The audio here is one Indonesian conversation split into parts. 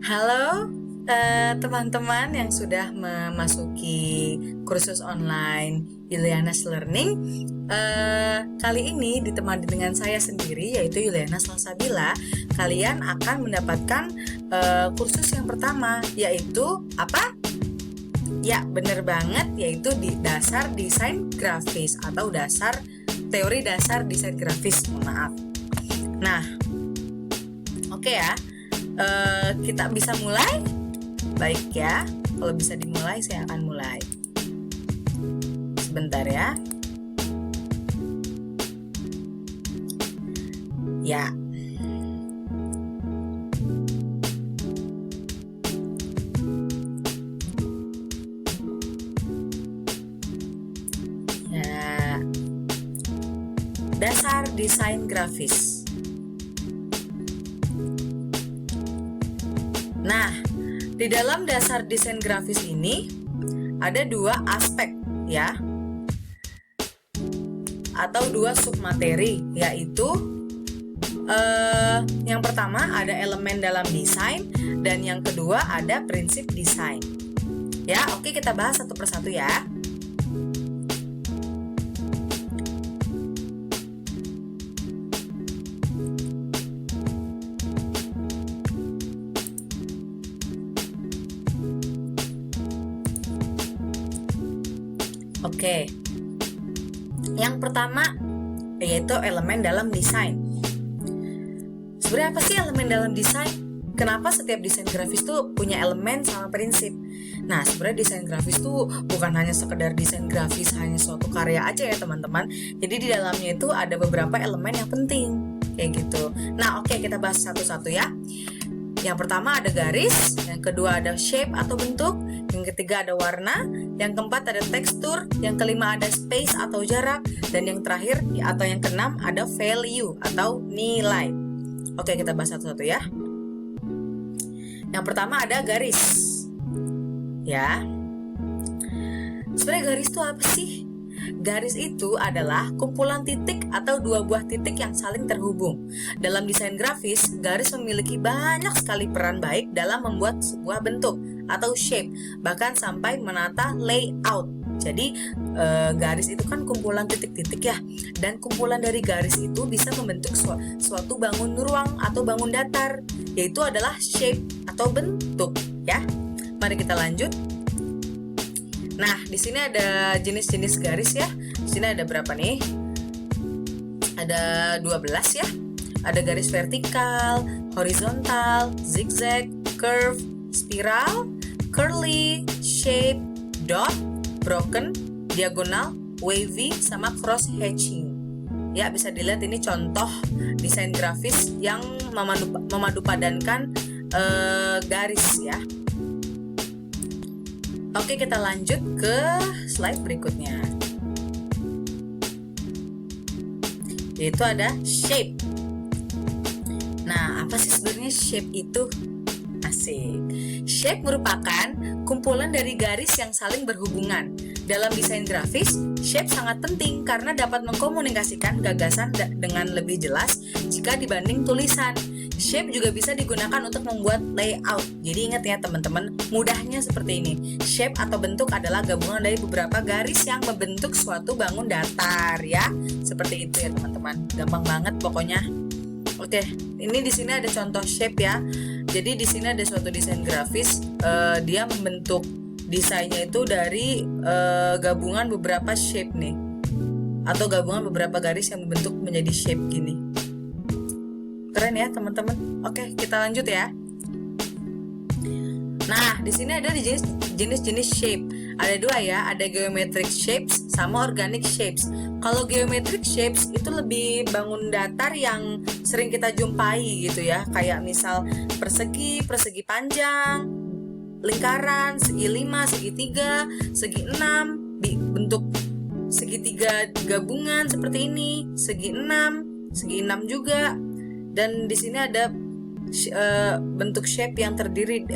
Halo teman-teman yang sudah memasuki kursus online Yulianas Learning. Kali ini ditemani dengan saya sendiri, yaitu Yuliana Salsabila. Kalian akan mendapatkan kursus yang pertama, yaitu apa? Ya, bener banget, yaitu di dasar desain grafis atau teori dasar desain grafis. Maaf. Nah, oke ya. Kita bisa mulai? Baik ya, kalau bisa dimulai saya akan mulai. Sebentar ya. Ya. Ya. Dasar desain grafis. Nah, di dalam dasar desain grafis ini ada dua aspek ya, atau dua submateri, yaitu yang pertama ada elemen dalam desain dan yang kedua ada prinsip desain. Ya, oke, kita bahas satu persatu ya. Oke, yang pertama yaitu elemen dalam desain. Sebenarnya apa sih elemen dalam desain? Kenapa setiap desain grafis tuh punya elemen sama prinsip? Nah, sebenarnya desain grafis tuh bukan hanya sekedar desain grafis, hanya suatu karya aja ya teman-teman. Jadi di dalamnya itu ada beberapa elemen yang penting, kayak gitu. Nah, oke, kita bahas satu-satu ya. Yang pertama ada garis, yang kedua ada shape atau bentuk, yang ketiga ada warna, yang keempat ada tekstur, yang kelima ada space atau jarak, dan yang terakhir atau yang keenam ada value atau nilai. Oke, kita bahas satu-satu ya. Yang pertama ada garis. Ya. Sebenarnya garis itu apa sih? Garis itu adalah kumpulan titik atau dua buah titik yang saling terhubung. Dalam desain grafis, garis memiliki banyak sekali peran baik dalam membuat sebuah bentuk atau shape, bahkan sampai menata layout. Jadi garis itu kan kumpulan titik-titik ya, dan kumpulan dari garis itu bisa membentuk suatu bangun ruang atau bangun datar, yaitu adalah shape atau bentuk ya. Mari kita lanjut. Nah, di sini ada jenis-jenis garis ya. Di sini ada berapa nih? Ada 12 ya. Ada garis vertikal, horizontal, zigzag, curve, spiral, curly, shape, dot, broken, diagonal, wavy, sama cross hatching. Ya, bisa dilihat ini contoh desain grafis yang memadupadankan garis ya. Oke, kita lanjut ke slide berikutnya. Yaitu ada shape. Nah, apa sih sebenarnya shape itu? Asik. Shape merupakan kumpulan dari garis yang saling berhubungan. Dalam desain grafis, shape sangat penting karena dapat mengkomunikasikan gagasan dengan lebih jelas jika dibanding tulisan. Shape juga bisa digunakan untuk membuat layout. Jadi ingat ya teman-teman, mudahnya seperti ini. Shape atau bentuk adalah gabungan dari beberapa garis yang membentuk suatu bangun datar ya. Seperti itu ya teman-teman. Gampang banget pokoknya. Oke, ini di sini ada contoh shape ya. Jadi di sini ada suatu desain grafis, dia membentuk desainnya itu dari gabungan beberapa shape nih, atau gabungan beberapa garis yang membentuk menjadi shape gini. Keren ya teman-teman. Oke, kita lanjut ya. Nah, di sini ada jenis-jenis shape. Ada dua ya, ada geometric shapes sama organic shapes. Kalau geometric shapes itu lebih bangun datar yang sering kita jumpai gitu ya. Kayak misal persegi, persegi panjang, lingkaran, segi 5, segi 3, segi 6, bentuk segitiga gabungan seperti ini, segi 6 juga. Dan di sini ada bentuk shape yang terdiri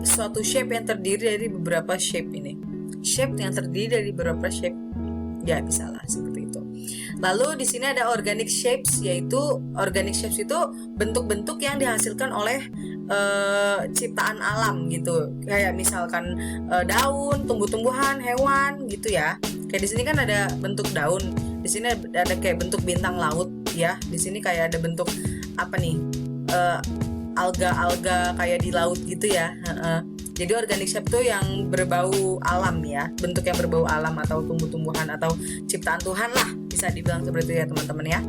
suatu shape yang terdiri dari beberapa shape ini. Shape yang terdiri dari beberapa shape. Ya, bisa lah seperti itu. Lalu di sini ada organic shapes, yaitu organic shapes itu bentuk-bentuk yang dihasilkan oleh ciptaan alam gitu. Kayak misalkan daun, tumbuh-tumbuhan, hewan gitu ya. Kayak di sini kan ada bentuk daun, di sini ada kayak bentuk bintang laut ya. Di sini kayak ada bentuk apa nih? Alga-alga kayak di laut gitu ya. Jadi organic shape itu yang berbau alam ya, bentuk yang berbau alam atau tumbuh-tumbuhan atau ciptaan Tuhan lah, bisa dibilang seperti itu ya teman-teman ya.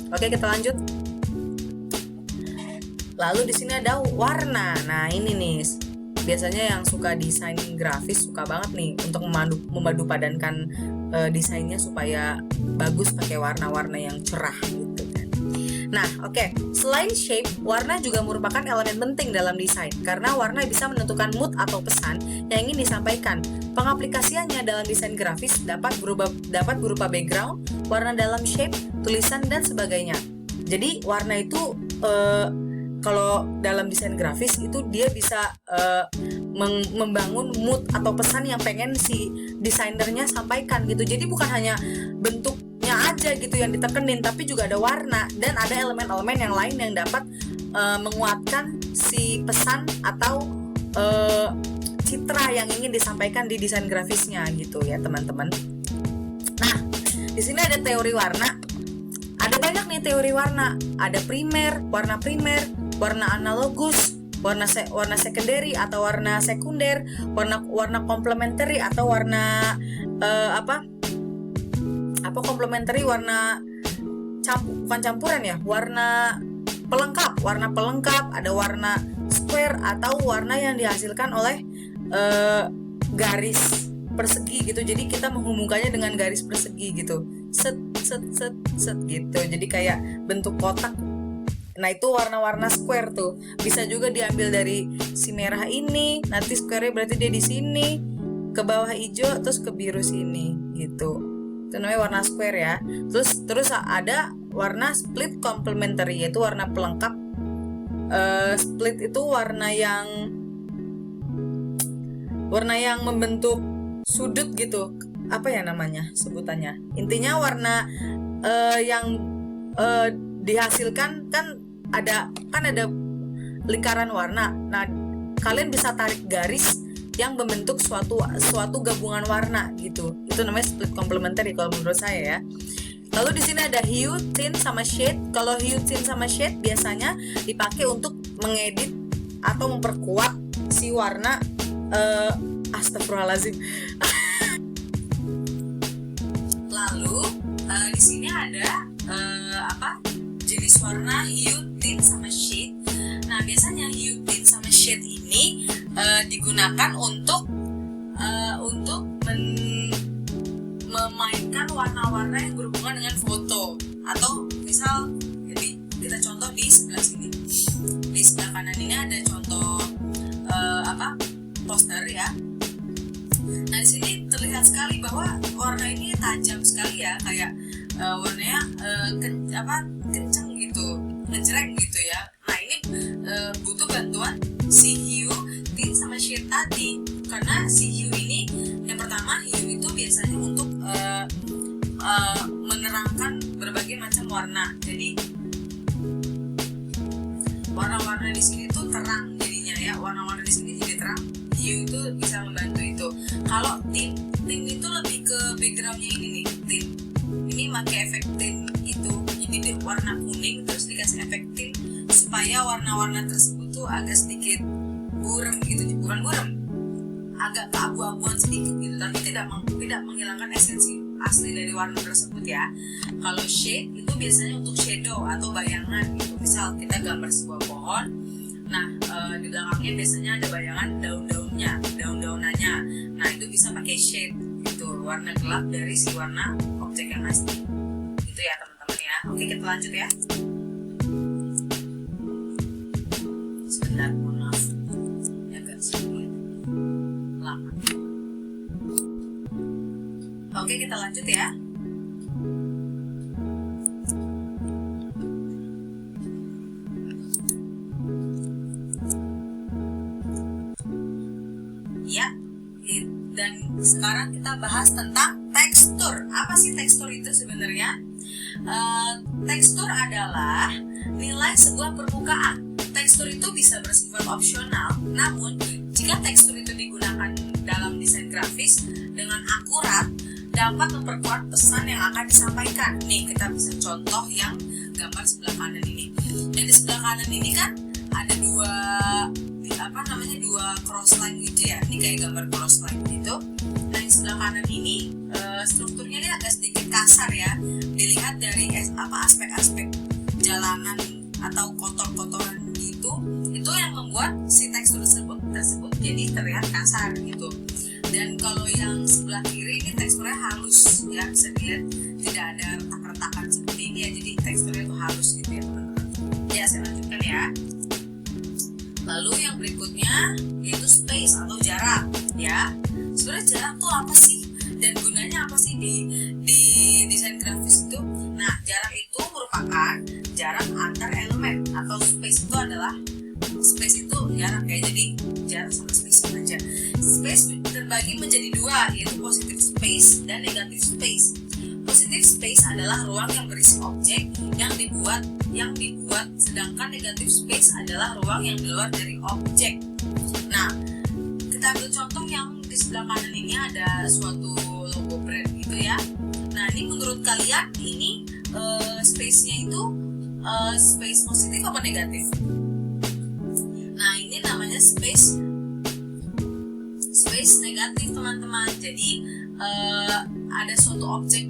Oke, kita lanjut. Lalu di sini ada warna. Nah, ini nih biasanya yang suka desain grafis suka banget nih untuk memadu padankan desainnya supaya bagus pakai warna-warna yang cerah gitu kan. Nah, oke. Selain shape, warna juga merupakan elemen penting dalam desain karena warna bisa menentukan mood atau pesan yang ingin disampaikan. Pengaplikasiannya dalam desain grafis dapat berupa background, warna dalam shape, tulisan dan sebagainya. Jadi warna itu kalau dalam desain grafis itu dia bisa membangun mood atau pesan yang pengen si desainernya sampaikan gitu. Jadi bukan hanya bentuknya aja gitu yang ditekenin, tapi juga ada warna dan ada elemen-elemen yang lain yang dapat menguatkan si pesan atau citra yang ingin disampaikan di desain grafisnya gitu ya teman-teman. Nah, di sini ada teori warna. Ada banyak nih teori warna. Ada warna primer, warna analogus, warna secondary atau warna sekunder, warna complementary atau warna complementary, warna bukan campuran ya, warna pelengkap, ada warna square atau warna yang dihasilkan oleh garis persegi gitu. Jadi kita menghubungkannya dengan garis persegi gitu, set gitu, jadi kayak bentuk kotak. Nah, itu warna-warna square tuh. Bisa juga diambil dari si merah ini, nanti square-nya berarti dia di sini, ke bawah hijau, terus ke biru sini gitu. Itu namanya warna square ya. Terus ada warna split complementary, yaitu warna pelengkap. Split itu warna yang membentuk sudut gitu. Apa ya namanya sebutannya? Intinya warna yang dihasilkan kan ada lingkaran warna. Nah, kalian bisa tarik garis yang membentuk suatu gabungan warna gitu. Itu namanya split complementary kalau menurut saya ya. Lalu di sini ada hue, tint sama shade. Kalau hue, tint sama shade biasanya dipakai untuk mengedit atau memperkuat si warna. Astagfirullahaladzim. Lalu di sini ada jenis warna hue, tint sama shade. Nah, biasanya hue, tint sama shade ini digunakan untuk memainkan warna-warna yang berhubungan dengan foto. Atau misal, jadi kita contoh di sebelah sini, di sebelah kanan ini ada contoh poster ya. Nah, di sini terlihat sekali bahwa warna ini tajam sekali ya, kayak warnanya kenceng gitu, ngejreng gitu ya. Nah, ini butuh bantuan si hue, tint sama shade tadi, karena si hue ini, yang pertama, hue itu biasanya untuk menerangkan berbagai macam warna. Jadi warna-warna di sini tuh terang jadinya ya, warna-warna di sini jadi terang. Hue itu bisa membantu itu. Kalau tint itu lebih ke backgroundnya ini nih, tint. Ini pakai efek tint itu, jadi warna kuning terus dikasih efek tint supaya warna-warna tersebut tuh agak sedikit buram gitu, bukan buram, agak keabu-abuan sedikit gitu, tapi tidak menghilangkan esensi asli dari warna tersebut ya. Kalau shade itu biasanya untuk shadow atau bayangan gitu. Misal kita gambar sebuah pohon, nah di belakangnya biasanya ada bayangan daun-daunannya. Nah, itu bisa pakai shade gitu, warna gelap dari si warna objek yang asli. Itu ya teman-teman ya. Oke, kita lanjut ya. Sebentar, maaf ya, agak sedikit lama. Oke, kita lanjut ya. Ya, dan sekarang kita bahas tentang tekstur. Apa sih tekstur itu sebenarnya? Tekstur adalah nilai sebuah permukaan. Tekstur itu bisa bersifat opsional, namun jika tekstur itu digunakan dalam desain grafis dengan akurat, dapat memperkuat pesan yang akan disampaikan. Nih, kita bisa contoh yang gambar sebelah kanan ini. Dan di sebelah kanan ini kan ada dua cross line gitu ya. Ini kayak gambar cross line gitu. Nah, yang sebelah kanan ini strukturnya dia agak sedikit kasar ya. Dilihat dari aspek-aspek jalanan atau kotor-kotoran gitu. Itu yang membuat si tekstur tersebut jadi terlihat kasar gitu. Dan kalau yang sebelah kiri ini teksturnya halus ya, bisa dilihat tidak ada retak-retakan seperti ini ya, jadi teksturnya itu halus gitu ya teman-teman. Ya, saya lanjutkan ya. Lalu yang berikutnya yaitu space atau jarak ya. Sebenarnya jarak tuh apa sih dan gunanya apa sih di desain grafis itu? Nah, jarak itu merupakan jarak antar elemen, atau space itu adalah jarak ya, jadi jarak sama space aja. Space terbagi menjadi dua, yaitu positive space dan negative space. Positive space adalah ruang yang berisi objek yang dibuat, sedangkan negative space adalah ruang yang di luar dari objek. Nah, kita ambil contoh yang di sebelah kanan ini ada suatu logo brand gitu ya. Nah, ini menurut kalian ini space-nya itu space positif apa negatif? Nah, ini namanya space negatif teman-teman. Jadi ada suatu objek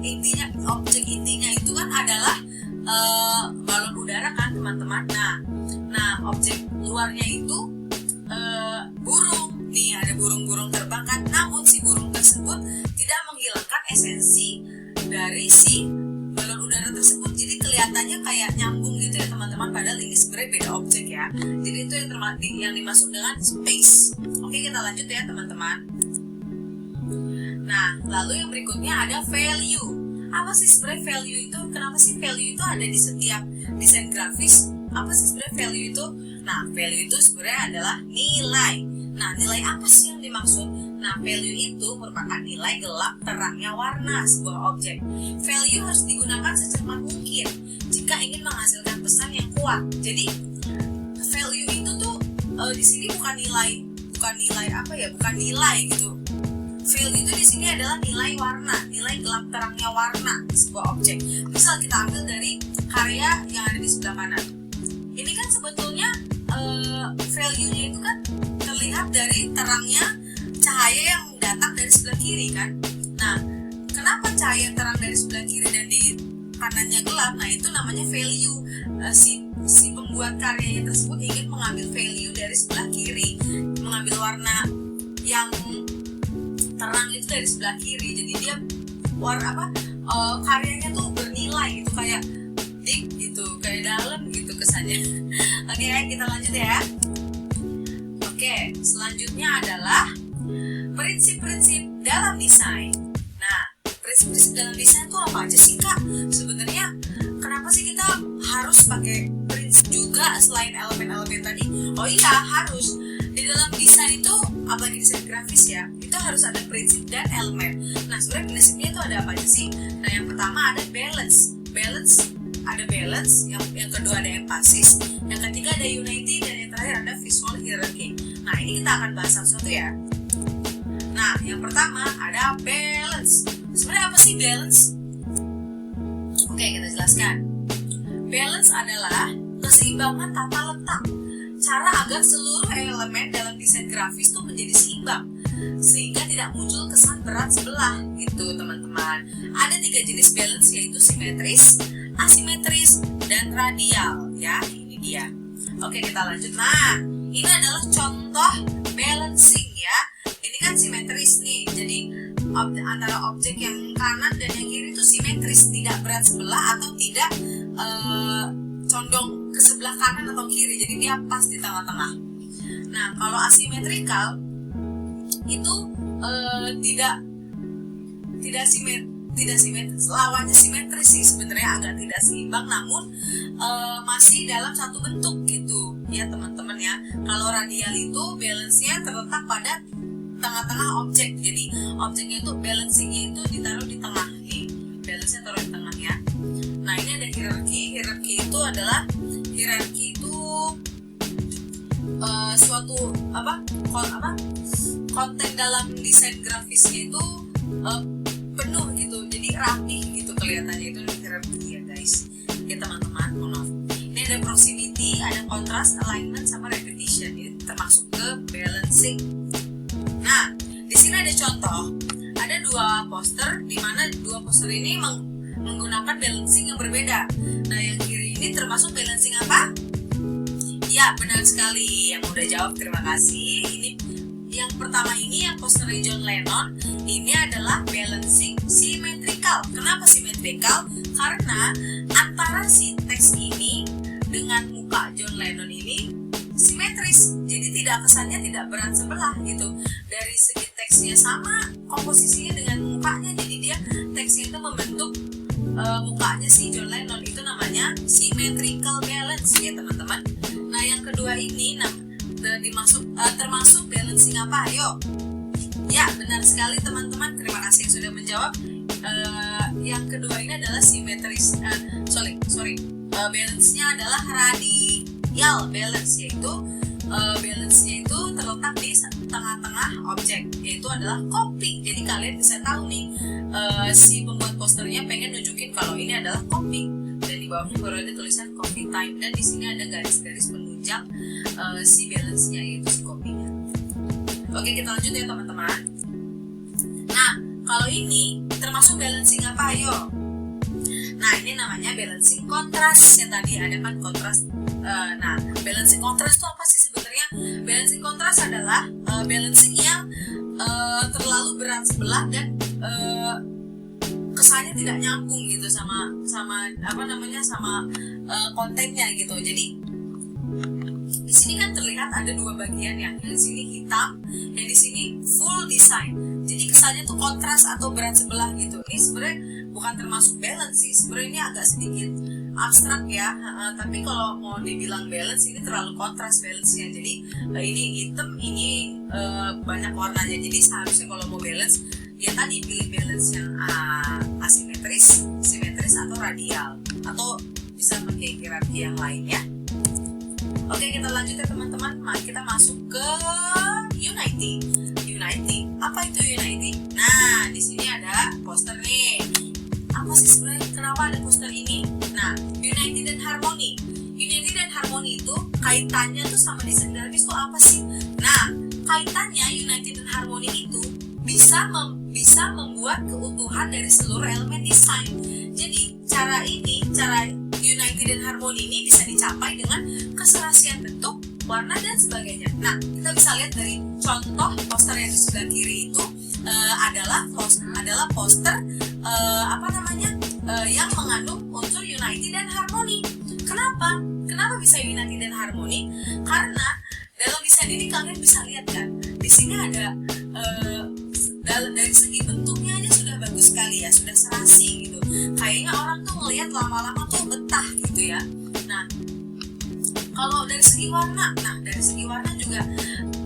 intinya itu kan adalah balon udara kan teman-teman. Nah objek luarnya itu burung. Nih ada burung-burung terbang kan. Namun si burung tersebut tidak menghilangkan esensi dari si balon udara tersebut. Jadi kelihatannya kayak nyambung gitu ya teman-teman. Padahal ini sebenarnya beda objek ya. Jadi itu yang dimaksud dengan space. Oke, kita lanjut ya teman-teman. Nah, lalu yang berikutnya ada value. Apa sih sebenarnya value itu? Kenapa sih value itu ada di setiap desain grafis? Apa sih sebenarnya value itu? Nah, value itu sebenarnya adalah nilai. Nah, nilai apa sih yang dimaksud? Nah, value itu merupakan nilai gelap terangnya warna sebuah objek. Value harus digunakan secepat mungkin jika ingin menghasilkan pesan yang kuat. Jadi, value itu tuh di sini bukan nilai gitu. Value itu di sini adalah nilai warna, nilai gelap terangnya warna sebuah objek. Misal kita ambil dari karya yang ada di sebelah kanan. Ini kan sebetulnya value-nya itu kan terlihat dari terangnya cahaya yang datang dari sebelah kiri kan. Nah, kenapa cahaya terang dari sebelah kiri dan di kanannya gelap? Nah, itu namanya value. Si pembuat karyanya tersebut ingin mengambil value dari sebelah kiri, mengambil warna yang terang itu dari sebelah kiri. Jadi dia karyanya tuh bernilai gitu, kayak deep gitu, kayak dalam gitu kesannya. Oke, kita lanjut ya. Oke, selanjutnya adalah prinsip-prinsip dalam desain. Nah, prinsip-prinsip dalam desain itu apa aja sih Kak? Sebenarnya kenapa sih kita harus pakai prinsip juga selain elemen-elemen tadi? Oh iya, harus. Di dalam desain itu, apalagi desain grafis ya, itu harus ada prinsip dan elemen. Nah, sebenarnya prinsipnya itu ada apa aja sih? Nah, yang pertama ada balance. Ada balance, yang kedua ada emphasis, yang ketiga ada unity, dan yang terakhir ada visual hierarchy. Nah, ini kita akan bahas satu-satu ya. Nah, yang pertama ada balance. Sebenarnya apa sih balance? Oke, kita jelaskan. Balance adalah keseimbangan tata letak, cara agar seluruh elemen dalam desain grafis itu menjadi seimbang sehingga tidak muncul kesan berat sebelah gitu teman-teman. Ada 3 jenis balance, yaitu simetris, asimetris, dan radial ya. Ini dia. Oke, kita lanjut. Nah, ini adalah contoh balancing ya. Ini kan simetris nih. Jadi antara objek yang kanan dan yang kiri itu simetris, tidak berat sebelah atau tidak condong ke sebelah kanan atau kiri. Jadi dia pas di tengah-tengah. Nah, kalau asimetrikal itu tidak simetris, lawannya simetris sih sebenarnya, agak tidak seimbang, namun masih dalam satu bentuk gitu ya teman-teman ya. Kalau radial itu balance-nya terletak pada tengah-tengah objek, jadi objeknya itu balancingnya itu ditaruh di tengah nih, balance-nya taruh di tengah ya. Nah, ini ada hierarki. Hierarki itu suatu konten dalam desain grafisnya itu penuh gitu, jadi rapi gitu kelihatannya, itu hierarki ya guys. Ya teman-teman, maaf. Ini ada proximity, ada contrast, alignment, sama repetition. Ini termasuk ke balancing. Nah, di sini ada contoh. Ada dua poster, di mana dua poster ini menggunakan balancing yang berbeda. Nah, yang kiri ini termasuk balancing apa? Ya, benar sekali. Yang udah jawab, terima kasih. Ini yang pertama, ini yang posternya John Lennon, ini adalah balancing symmetrical. Kenapa symmetrical? Karena antara si teks ini dengan muka John Lennon ini simetris, jadi kesannya tidak berat sebelah gitu. Dari segi teksnya sama, komposisinya dengan mukanya, jadi dia teksnya itu membentuk mukanya si John Lennon. Itu namanya symmetrical balance ya teman-teman. Nah, yang kedua ini termasuk balancing apa? Ayo. Ya, benar sekali teman-teman. Terima kasih yang sudah menjawab. Yang kedua ini adalah simetris. Balance-nya adalah radial balance, yaitu balance-nya itu terletak di tengah-tengah objek, yaitu adalah kopi. Jadi kalian bisa tahu nih, si pembuat posternya pengen nunjukin kalau ini adalah kopi. Dan di bawahnya baru ada tulisan coffee time, dan di sini ada garis-garis penunjang si balance-nya, yaitu si kopinya. Oke, kita lanjut ya teman-teman. Nah, kalau ini termasuk balancing apa? Ayo. Nah, ini namanya balancing kontras. Yang tadi ada kan kontras. Nah, balancing kontras itu apa sih sebenarnya? Balancing kontras adalah balancing yang terlalu berat sebelah dan kesannya tidak nyambung gitu sama kontennya gitu. Jadi di sini kan terlihat ada dua bagian ya, yang di sini hitam, yang di sini full design. Jadi kesannya tuh kontras atau berat sebelah gitu. Ini sebenarnya bukan termasuk balance sih. Sebenarnya ini agak sedikit abstrak ya. Tapi kalau mau dibilang balance, ini terlalu kontras balance-nya. Jadi ini hitam, ini banyak warnanya. Jadi seharusnya kalau mau balance, ya tadi pilih balance yang asimetris, simetris atau radial, atau bisa pakai hierarki yang lain ya. Oke, kita lanjut ya teman-teman. Mari kita masuk ke Unity. Unity, apa itu Unity? Nah, di sini ada poster nih. Apa sih sebenarnya, kenapa ada poster ini? Nah, Unity dan Harmony. Unity dan Harmony itu kaitannya tuh sama desain grafis tuh apa sih? Nah, kaitannya Unity dan Harmony itu bisa membuat keutuhan dari seluruh elemen desain. Jadi cara Unity dan Harmony ini bisa dicapai dengan keserasian bentuk, warna, dan sebagainya. Nah, kita bisa lihat dari contoh poster yang di sebelah kiri itu adalah poster yang mengandung unsur Unity dan Harmony. Kenapa bisa Unity dan Harmony? Karena dalam desain ini kalian bisa lihat kan, di sini ada dari segi bentuknya aja sudah bagus sekali ya, sudah serasi gitu. Kayaknya orang tuh melihat lama-lama tuh betah gitu ya. Nah, kalau dari segi warna, juga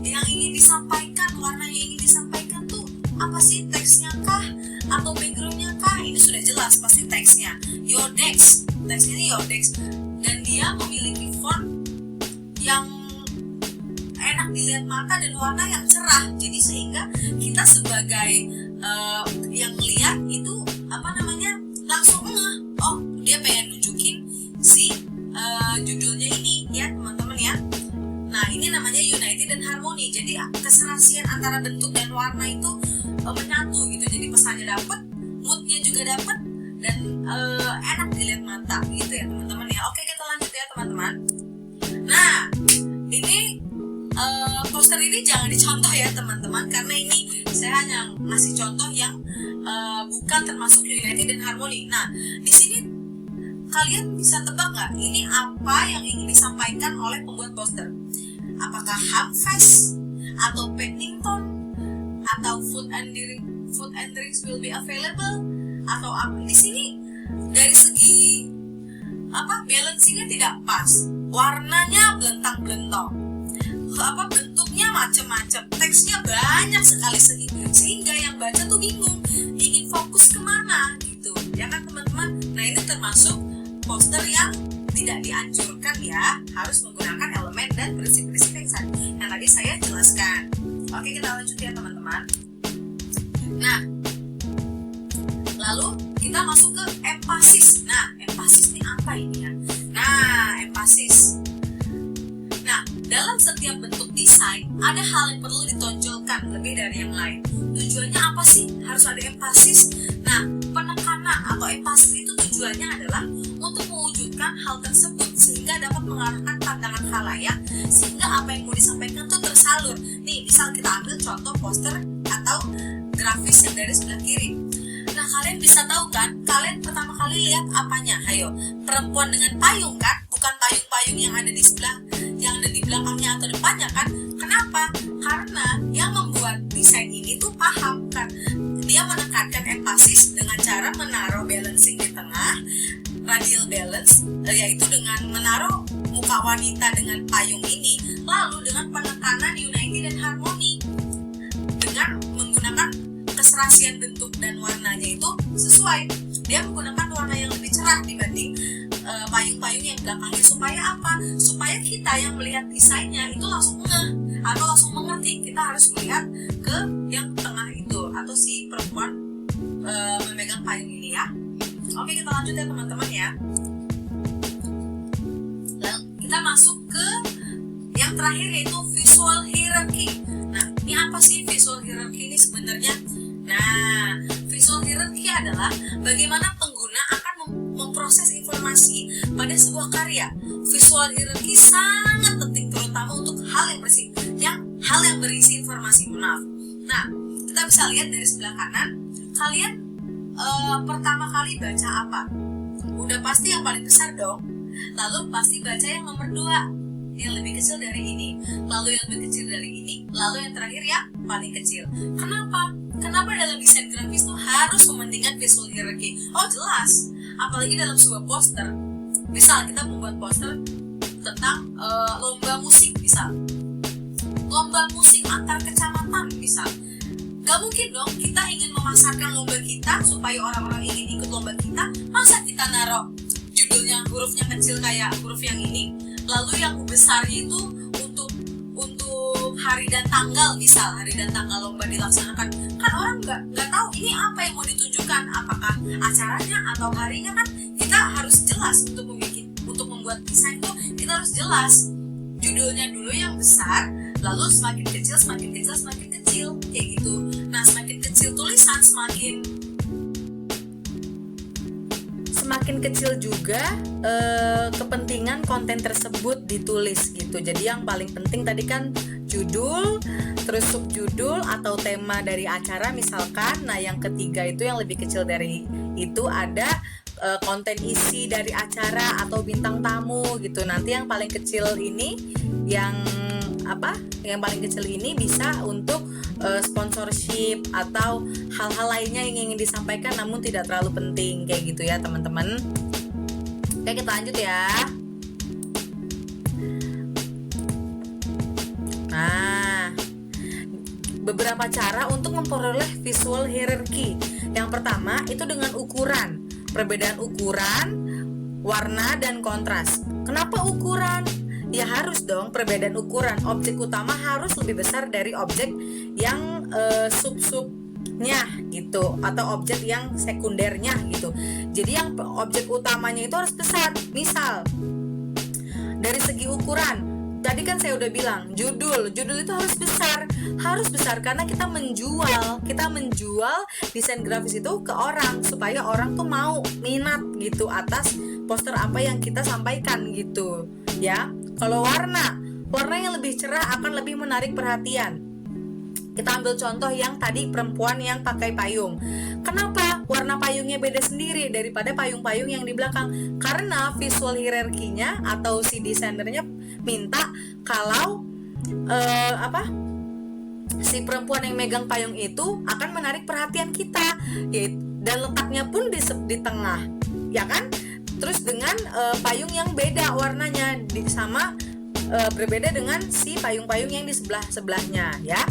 yang ingin disampaikan, warna yang ingin disampaikan tuh apa sih? Teksnya kah? Atau backgroundnya kah? Ini sudah jelas pasti teksnya. Yodex, teksnya ini Yodex, dan dia memiliki font yang enak dilihat mata dan warna yang cerah. Jadi sehingga kita sebagai yang melihat itu langsung oh dia pengen nunjukin si judulnya ini ya teman-teman ya. Nah, ini namanya Unity dan Harmony. Jadi keserasian antara bentuk dan warna itu menyatu gitu. Jadi pesannya dapat, moodnya juga dapat, dan enak dilihat mata gitu ya teman-teman ya. Oke, kita lanjut ya teman-teman. Nah, ini poster ini jangan dicontoh ya teman-teman, karena ini saya hanya ngasih contoh yang bukan termasuk Unity dan Harmony. Nah, di sini kalian bisa tebak nggak ini apa yang ingin disampaikan oleh pembuat poster? Apakah Hamfest atau Paddington atau food and drinks will be available atau apa? Di sini dari segi balancingnya tidak pas, warnanya belentang-belentong, bentuknya macam-macam, teksnya banyak sekali sehingga yang baca tuh bingung ingin fokus kemana gitu ya kan teman-teman. Nah, ini termasuk poster yang tidak dianjurkan ya, harus menggunakan elemen dan prinsip-prinsip yang tadi saya jelaskan. Oke, kita lanjut ya teman-teman. Nah, lalu kita masuk ke empasis. Nah, empasis ini apa ini ya? Nah, empasis. Nah, dalam setiap bentuk desain ada hal yang perlu ditonjolkan lebih dari yang lain. Tujuannya apa sih? Harus ada empasis. Nah, penekanan atau empasis itu tujuannya adalah untuk mewujudkan hal tersebut sehingga dapat mengarahkan pandangan khalayak sehingga apa yang mau disampaikan tuh tersalur. Nih, misal kita ambil contoh poster atau grafis yang dari sebelah kiri. Nah, kalian bisa tahu kan, kalian pertama kali lihat apanya? Ayo, perempuan dengan payung kan? Bukan payung-payung yang ada di sebelah, yang ada di belakangnya atau depannya kan? Kenapa? Karena yang membuat desain ini tuh paham kan? Dia menekankan empasis dengan cara menaruh balancing di tengah, radial balance, yaitu dengan menaruh muka wanita dengan payung ini, lalu dengan penekanan unity dan harmoni dengan menggunakan keserasian bentuk dan warnanya itu sesuai. Dia menggunakan warna yang lebih cerah dibanding payung-payung yang belakangnya. Supaya apa? Supaya kita yang melihat desainnya itu langsung ngeh atau langsung mengerti. Kita harus melihat ke yang tengah itu atau si perempuan memegang payung ini ya. Oke, kita lanjut ya teman-teman ya. Lalu kita masuk ke yang terakhir yaitu visual hierarchy. Nah, ini apa sih visual hierarchy ini sebenarnya? Nah, visual hierarchy adalah bagaimana pengguna akan memproses informasi pada sebuah karya. Visual hierarchy sangat penting terutama untuk hal yang berisi informasi. Nah, kita bisa lihat dari sebelah kanan, kalian pertama kali baca apa? Udah pasti yang paling besar dong. Lalu pasti baca yang nomor 2, yang lebih kecil dari ini, lalu yang lebih kecil dari ini, lalu yang terakhir yang paling kecil. Kenapa dalam desain grafis tuh harus mementingkan visual hierarchy? Oh jelas, apalagi dalam sebuah poster. Misal kita membuat poster tentang lomba musik, misal lomba musik antar kecamatan, misal. Gak mungkin dong kita ingin memasarkan lomba kita supaya orang-orang ingin ikut lomba kita. Masa kita naruh judulnya hurufnya kecil kayak huruf yang ini, lalu yang besarnya itu untuk hari dan tanggal, misal hari dan tanggal lomba dilaksanakan. Kan orang nggak tahu ini apa yang mau ditunjukkan, apakah acaranya atau harinya. Kan kita harus jelas untuk membuat desain tuh kita harus jelas. Judulnya dulu yang besar, lalu semakin kecil kayak gitu. Nah, semakin kecil tulisan semakin kecil juga kepentingan konten tersebut ditulis gitu. Jadi yang paling penting tadi kan judul, terus subjudul atau tema dari acara misalkan. Nah, yang ketiga itu yang lebih kecil dari itu ada konten isi dari acara atau bintang tamu gitu. Nanti yang paling kecil ini yang paling kecil ini bisa untuk sponsorship atau hal-hal lainnya yang ingin disampaikan namun tidak terlalu penting kayak gitu ya teman-teman. Oke, kita lanjut ya. Nah, beberapa cara untuk memperoleh visual hierarchy. Yang pertama itu dengan ukuran, perbedaan ukuran, warna dan kontras. Kenapa ukuran? Ya harus dong perbedaan ukuran. Objek utama harus lebih besar dari objek yang sub-subnya gitu, atau objek yang sekundernya gitu. Jadi yang objek utamanya itu harus besar. Misal dari segi ukuran, tadi kan saya udah bilang judul itu harus besar karena kita menjual desain grafis itu ke orang supaya orang tuh mau minat gitu atas poster apa yang kita sampaikan gitu ya. Kalau warna yang lebih cerah akan lebih menarik perhatian. Kita ambil contoh yang tadi perempuan yang pakai payung. Kenapa warna payungnya beda sendiri daripada payung-payung yang di belakang? Karena visual hierarkinya atau si desainernya minta kalau si perempuan yang megang payung itu akan menarik perhatian kita, dan letaknya pun di tengah, ya kan? Terus dengan payung yang beda warnanya sama berbeda dengan si payung-payung yang di sebelah-sebelahnya ya.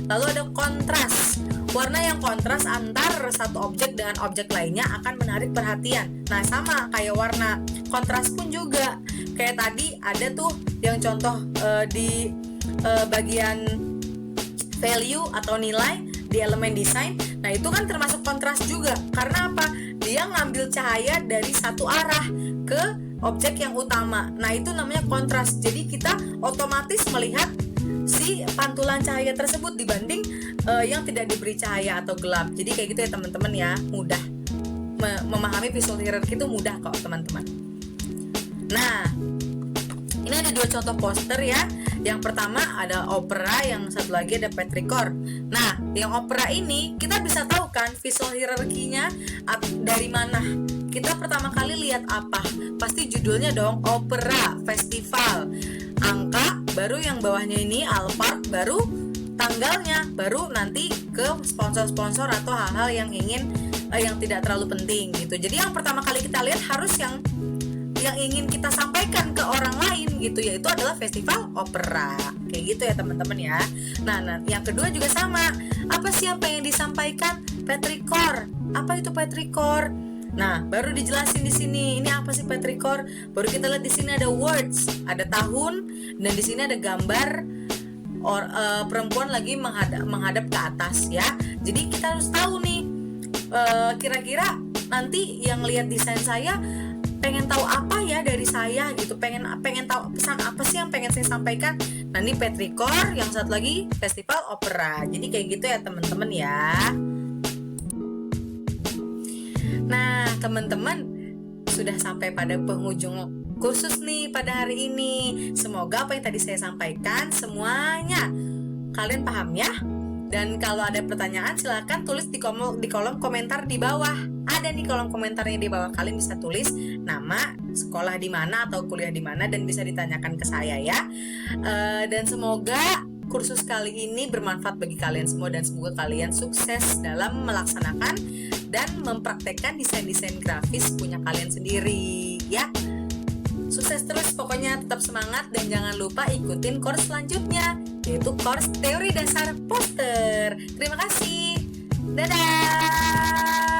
Lalu ada kontras. Warna yang kontras antar satu objek dengan objek lainnya akan menarik perhatian. Nah, sama kayak warna kontras pun juga. Kayak tadi ada tuh yang contoh di bagian value atau nilai di elemen desain. Nah, itu kan termasuk kontras juga. Karena apa? Dia ngambil cahaya dari satu arah ke objek yang utama. Nah, itu namanya kontras. Jadi kita otomatis melihat si pantulan cahaya tersebut dibanding yang tidak diberi cahaya atau gelap. Jadi kayak gitu ya teman-teman ya, mudah memahami visual hierarchy itu mudah kok teman-teman. Nah, ini ada dua contoh poster ya. Yang pertama ada opera, yang satu lagi ada petrichor. Nah, yang opera ini kita bisa tahu kan visual hierarchy-nya dari mana. Kita pertama kali lihat apa? Pasti judulnya dong, opera festival. Angka, baru yang bawahnya ini Alphard, baru tanggalnya, baru nanti ke sponsor-sponsor atau hal-hal yang yang tidak terlalu penting gitu. Jadi yang pertama kali kita lihat harus yang ingin kita sampaikan ke orang lain gitu, yaitu adalah festival opera. Kayak gitu ya teman-teman ya. Nah, yang kedua juga sama. Apa sih yang pengen disampaikan? Petrichor. Apa itu petrichor? Nah, baru dijelasin di sini. Ini apa sih petrichor? Baru kita lihat di sini ada words, ada tahun, dan di sini ada gambar perempuan lagi menghadap ke atas ya. Jadi kita harus tahu nih, kira-kira nanti yang lihat desain saya pengen tahu apa ya dari saya gitu, pengen tahu pesan apa sih yang pengen saya sampaikan. Nah, ini petrichor, yang satu lagi festival opera. Jadi kayak gitu ya teman-teman ya. Nah, teman-teman sudah sampai pada penghujung kursus nih pada hari ini. Semoga apa yang tadi saya sampaikan semuanya kalian paham ya. Dan kalau ada pertanyaan silahkan tulis di kolom komentar di bawah. Ada nih kolom komentarnya di bawah, kalian bisa tulis nama, sekolah di mana atau kuliah di mana, dan bisa ditanyakan ke saya ya. Dan semoga kursus kali ini bermanfaat bagi kalian semua, dan semoga kalian sukses dalam melaksanakan dan mempraktekkan desain-desain grafis punya kalian sendiri ya. Sukses terus pokoknya, tetap semangat, dan jangan lupa ikutin course selanjutnya, yaitu course teori dasar poster. Terima kasih. Dadah.